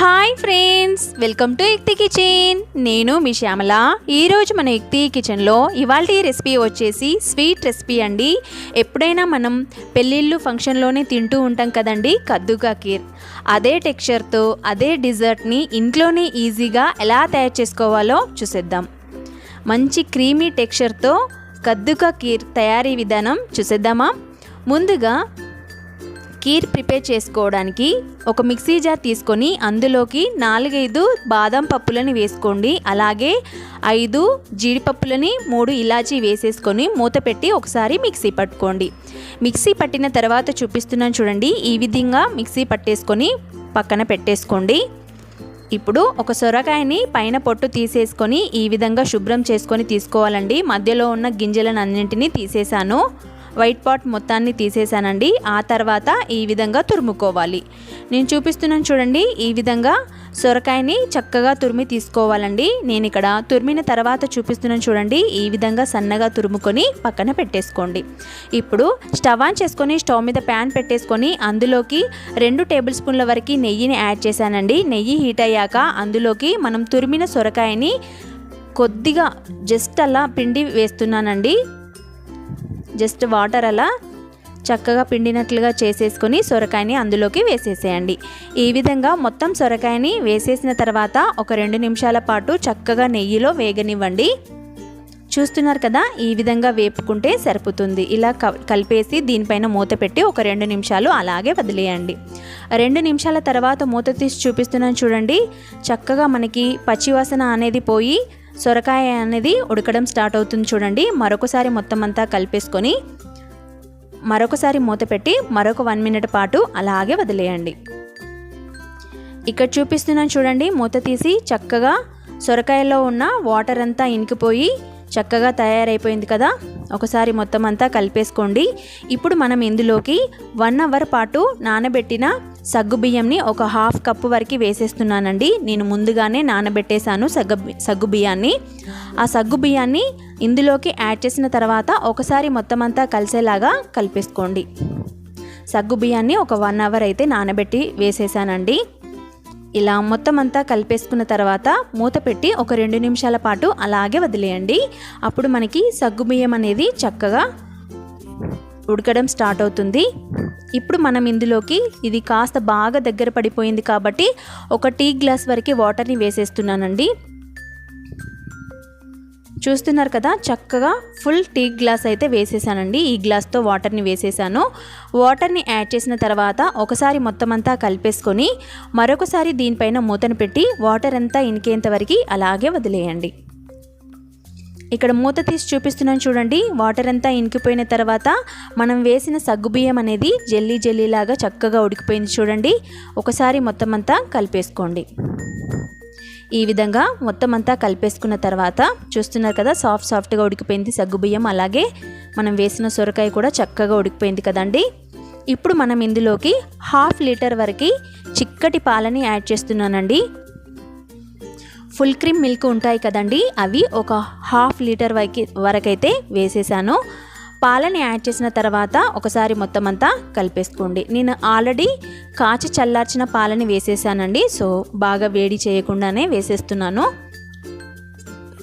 Hi friends, welcome to యుక్తి kitchen. నేను మీ శ్యామల. ఈరోజు మన యుక్తి కిచెన్లో ఇవాల్టి రెసిపీ వచ్చేసి స్వీట్ రెసిపీ అండి. ఎప్పుడైనా మనం పెళ్ళిళ్ళు ఫంక్షన్లోనే తింటూ ఉంటాం కదండి కద్దుకా ఖీర్. అదే టెక్స్చర్తో అదే డిజర్ట్ని ఇంట్లోనే ఈజీగా ఎలా తయారు చేసుకోవాలో చూసేద్దాం. మంచి క్రీమీ టెక్స్చర్తో కద్దుకా ఖీర్ తయారీ విధానం చూసేద్దామా? ముందుగా ఖీర్ ప్రిపేర్ చేసుకోవడానికి ఒక మిక్సీ జార్ తీసుకొని అందులోకి 4-5 బాదం పప్పులని వేసుకోండి. అలాగే 5 జీడిపప్పులని 3 ఇలాచీ వేసేసుకొని మూత పెట్టి ఒకసారి మిక్సీ పట్టుకోండి. మిక్సీ పట్టిన తర్వాత చూపిస్తున్నాను చూడండి. ఈ విధంగా మిక్సీ పట్టేసుకొని పక్కన పెట్టేసుకోండి. ఇప్పుడు ఒక సొరకాయని పైన పొట్టు తీసేసుకొని ఈ విధంగా శుభ్రం చేసుకొని తీసుకోవాలండి. మధ్యలో ఉన్న గింజలను అన్నింటినీ తీసేసాను. వైట్ పార్ట్ మొత్తాన్ని తీసేసానండి. ఆ తర్వాత ఈ విధంగా తురుముకోవాలి. నేను చూపిస్తున్నాను చూడండి. ఈ విధంగా సొరకాయని చక్కగా తురిమి తీసుకోవాలండి. నేను ఇక్కడ తురిమిన తర్వాత చూపిస్తున్నాను చూడండి. ఈ విధంగా సన్నగా తురుముకొని పక్కన పెట్టేసుకోండి. ఇప్పుడు స్టవ్ ఆన్ చేసుకొని స్టవ్ మీద ప్యాన్ పెట్టేసుకొని అందులోకి 2 టేబుల్ స్పూన్ల వరకు నెయ్యిని యాడ్ చేశానండి. నెయ్యి హీట్ అయ్యాక అందులోకి మనం తురిమిన సొరకాయని కొద్దిగా జస్ట్ అలా పిండి వేస్తున్నానండి. జస్ట్ వాటర్ అలా చక్కగా పిండినట్లుగా చేసేసుకొని సొరకాయని అందులోకి వేసేసేయండి. ఈ విధంగా మొత్తం సొరకాయని వేసేసిన తర్వాత ఒక 2 నిమిషాల పాటు చక్కగా నెయ్యిలో వేగనివ్వండి. చూస్తున్నారు కదా, ఈ విధంగా వేపుకుంటే సరిపోతుంది. ఇలా కలిపేసి దీనిపైన మూత పెట్టి ఒక 2 నిమిషాలు అలాగే వదిలేయండి. 2 నిమిషాల తర్వాత మూత తీసి చూపిస్తున్నాను చూడండి. చక్కగా మనకి పచ్చివాసన అనేది పోయి సొరకాయ అనేది ఉడకడం స్టార్ట్ అవుతుంది చూడండి. మరొకసారి మొత్తం అంతా కలిపేసుకొని మరొకసారి మూత పెట్టి మరొక 1 మినిట్ పాటు అలాగే వదిలేయండి. ఇక్కడ చూపిస్తున్నాను చూడండి. మూత తీసి చక్కగా సొరకాయలో ఉన్న వాటర్ అంతా ఇంకిపోయి చక్కగా తయారైపోయింది కదా. ఒకసారి మొత్తం అంతా కలిపేసుకోండి. ఇప్పుడు మనం ఇందులోకి 1 అవర్ పాటు నానబెట్టిన సగ్గుబియ్యంని ఒక 1/2 కప్పు వరకు వేసేస్తున్నానండి. నేను ముందుగానే నానబెట్టేశాను సగ్గుబియ్యాన్ని. ఆ సగ్గుబియ్యాన్ని ఇందులోకి యాడ్ చేసిన తర్వాత ఒకసారి మొత్తం అంతా కలిసేలాగా కలిపేసుకోండి. సగ్గుబియ్యాన్ని ఒక 1 అవర్ అయితే నానబెట్టి వేసేసానండి. ఇలా మొత్తం అంతా కలిపేసుకున్న తర్వాత మూత పెట్టి ఒక 2 నిమిషాల పాటు అలాగే వదిలేయండి. అప్పుడు మనకి సగ్గుబియ్యం అనేది చక్కగా ఉడకడం స్టార్ట్ అవుతుంది. ఇప్పుడు మనం ఇందులోకి ఇది కాస్త బాగా దగ్గర పడిపోయింది కాబట్టి ఒక టీ గ్లాస్ వరకు వాటర్ని వేసేస్తున్నానండి. చూస్తున్నారు కదా, చక్కగా ఫుల్ టీ గ్లాస్ అయితే వేసేసానండి. ఈ గ్లాస్తో వాటర్ని వేసేసాను. వాటర్ని యాడ్ చేసిన తర్వాత ఒకసారి మొత్తం అంతా కలిపేసుకొని మరొకసారి దీనిపైన మూతను పెట్టి వాటర్ అంతా ఇనికేంత వరకు అలాగే వదిలేయండి. ఇక్కడ మూత తీసి చూపిస్తున్నాను చూడండి. వాటర్ అంతా ఇనికిపోయిన తర్వాత మనం వేసిన సగ్గుబియ్యం అనేది జెల్లీలాగా చక్కగా ఉడికిపోయింది చూడండి. ఒకసారి మొత్తం అంతా కలిపేసుకోండి. ఈ విధంగా మొత్తం అంతా కలిపేసుకున్న తర్వాత చూస్తున్నారు కదా, సాఫ్ట్గా ఉడికిపోయింది సగ్గుబియ్యం. అలాగే మనం వేసిన సొరకాయ కూడా చక్కగా ఉడికిపోయింది కదండి. ఇప్పుడు మనం ఇందులోకి 1/2 లీటర్ వరకు చిక్కటి పాలని యాడ్ చేస్తున్నానండి. ఫుల్ క్రీమ్ మిల్క్ ఉంటాయి కదండి, అవి ఒక 1/2 లీటర్ వరకైతే వేసేసాను. పాలని యాడ్ చేసిన తర్వాత ఒకసారి మొత్తం అంతా కలిపేసుకోండి. నేను ఆల్రెడీ కాచి చల్లార్చిన పాలని వేసేసానండి. సో బాగా వేడి చేయకుండానే వేసేస్తున్నాను.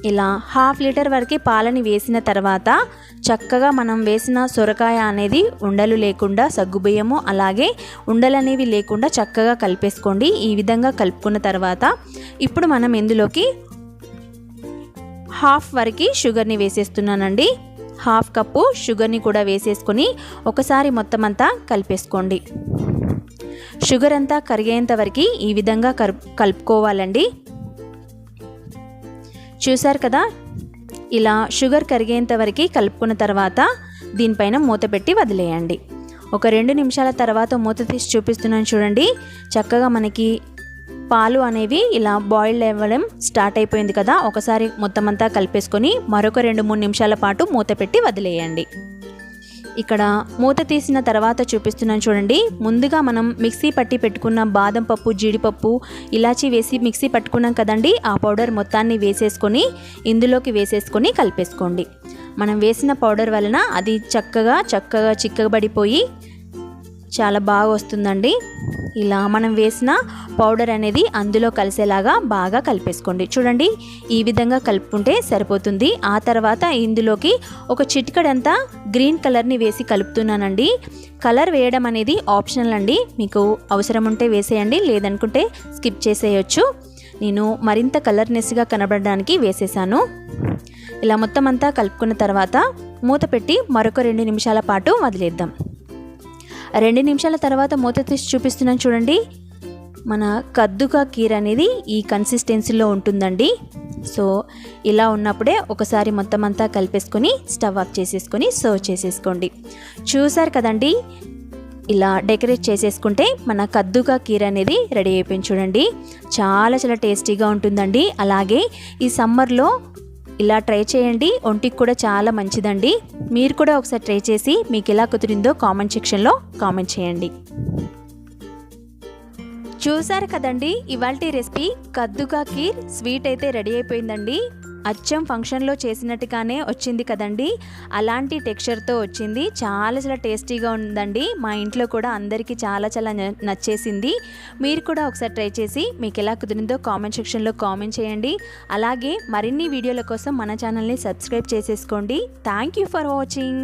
ఇలా 1/2 లీటర్ వరకు పాలని వేసిన తర్వాత చక్కగా మనం వేసిన సొరకాయ అనేది ఉండలు లేకుండా సగ్గుబియ్యము అలాగే ఉండలు అనేవి లేకుండా చక్కగా కలిపేసుకోండి. ఈ విధంగా కలుపుకున్న తర్వాత ఇప్పుడు మనం ఇందులోకి 1/2 వరకు షుగర్ని వేసేస్తున్నానండి. 1/2 కప్పు షుగర్ని కూడా వేసేసుకొని ఒకసారి మొత్తం అంతా కలిపేసుకోండి. షుగర్ అంతా కరిగేంత వరకు ఈ విధంగా కలుపుకోవాలండి. చూసారు కదా, ఇలా షుగర్ కరిగేంత వరకు కలుపుకున్న తర్వాత దీనిపైన మూత పెట్టి వదిలేయండి. ఒక 2 నిమిషాల తర్వాత మూత తీసి చూపిస్తున్నాను చూడండి. చక్కగా మనకి పాలు అనేవి ఇలా బాయిల్ అవ్వడం స్టార్ట్ అయిపోయింది కదా. ఒకసారి మొత్తం అంతా కలిపేసుకొని మరొక 2-3 నిమిషాల పాటు మూత పెట్టి వదిలేయండి. ఇక్కడ మూత తీసిన తర్వాత చూపిస్తున్నాను చూడండి. ముందుగా మనం మిక్సీ పట్టి పెట్టుకున్న బాదం పప్పు, జీడిపప్పు, ఇలాచీ వేసి మిక్సీ పట్టుకున్నాం కదండి. ఆ పౌడర్ మొత్తాన్ని వేసేసుకొని ఇందులోకి వేసేసుకొని కలిపేసుకోండి. మనం వేసిన పౌడర్ వలన అది చక్కగా చిక్కబడిపోయి చాలా బాగా వస్తుందండి. ఇలా మనం వేసిన పౌడర్ అనేది అందులో కలిసేలాగా బాగా కలిపేసుకోండి. చూడండి, ఈ విధంగా కలుపుకుంటే సరిపోతుంది. ఆ తర్వాత ఇందులోకి ఒక చిటికెడంతా గ్రీన్ కలర్ని వేసి కలుపుతున్నానండి. కలర్ వేయడం అనేది ఆప్షనల్ అండి, మీకు అవసరం ఉంటే వేసేయండి, లేదనుకుంటే స్కిప్ చేసేయచ్చు. నేను మరింత కలర్నెస్గా కనబడడానికి వేసేసాను. ఇలా మొత్తం అంతా కలుపుకున్న తర్వాత మూత పెట్టి మరొక 2 నిమిషాల పాటు వదిలేద్దాం. 2 నిమిషాల తర్వాత మూత తీసి చూపిస్తున్నాను చూడండి. మన కద్దుకా కీర్ అనేది ఈ కన్సిస్టెన్సీలో ఉంటుందండి. సో ఇలా ఉన్నప్పుడే ఒకసారి మొత్తం అంతా కలిపేసుకొని స్టవ్ ఆఫ్ చేసేసుకొని సర్వ్ చేసేసుకోండి. చూసారు కదండి, ఇలా డెకరేట్ చేసేసుకుంటే మన కద్దుకా కీర్ అనేది రెడీ అయిపోయింది. చూడండి, చాలా చాలా టేస్టీగా ఉంటుందండి. అలాగే ఈ సమ్మర్లో ఇలా ట్రై చేయండి, ఒంటికి కూడా చాలా మంచిదండి. మీరు కూడా ఒకసారి ట్రై చేసి మీకు ఎలా కుదిరిందో కామెంట్ సెక్షన్లో కామెంట్ చేయండి. చూసారు కదండి, ఇవాల్టి రెసిపీ కద్దుకా కీర్ స్వీట్ అయితే రెడీ అయిపోయిందండి. అచ్చం ఫంక్షన్లో చేసినట్టుగానే వచ్చింది కదండి, అలాంటి టెక్స్చర్తో వచ్చింది. చాలా చాలా టేస్టీగా ఉందండి. మా ఇంట్లో కూడా అందరికీ చాలా చాలా నచ్చేసింది. మీరు కూడా ఒకసారి ట్రై చేసి మీకు ఎలా కుదిరిందో కామెంట్ సెక్షన్లో కామెంట్ చేయండి. అలాగే మరిన్ని వీడియోల కోసం మన ఛానల్ని సబ్స్క్రైబ్ చేసేసుకోండి. Thank you for watching.